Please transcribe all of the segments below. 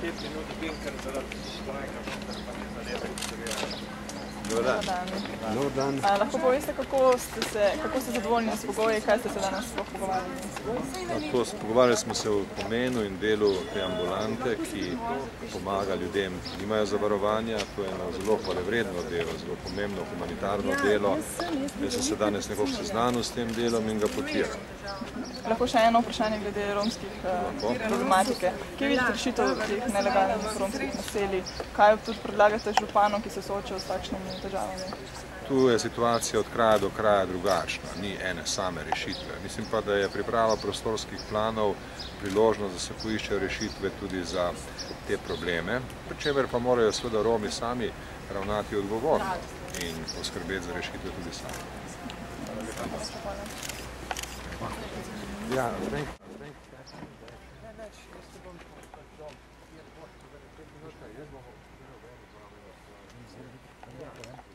5 minut dobim, ker zaradi štrajka, ker pa ne zadeva izgledati. Dobar dan. Lahko poveste, kako ste zadovoljni s pogoji, kaj ste se danes sploh pogovarjali? Pogovarjali smo se o pomenu in delu te ambulante, ki pomaga ljudem, ki nimajo zavarovanja. To je eno zelo hvalevredno delo, zelo pomembno humanitarno delo. Jaz sem se danes nekako seznanil s tem delom in ga podpiram. Lahko še eno vprašanje glede romskih problematike. Kje vidite rešitev teh nelegalnih romskih naselij? Kaj tudi predlagate županom, ki se soočajo s takšnimi težavami? Tu je situacija od kraja do kraja drugačna, ni ene same rešitve. Mislim pa, da je priprava prostorskih planov priložnost, da se poiščejo rešitve tudi za te probleme, pri čemer pa morajo seveda Romi sami ravnati odgovorno in poskrbeti za rešitve tudi sami. Ja,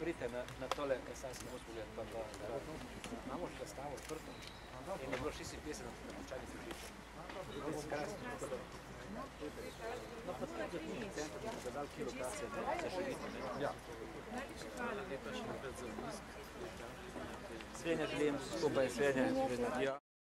Pridite na tole Kasanski most pogled, pa da imamo še stavo odprto in je bilo 56 na počalnici prišlo. To je krasno, tako da... No, pa tako da ni centrum, za veliki lokacije, se še vidimo, ne? Ja. Lepa še napred za obisk. Svenja želim, skupaj Svenja.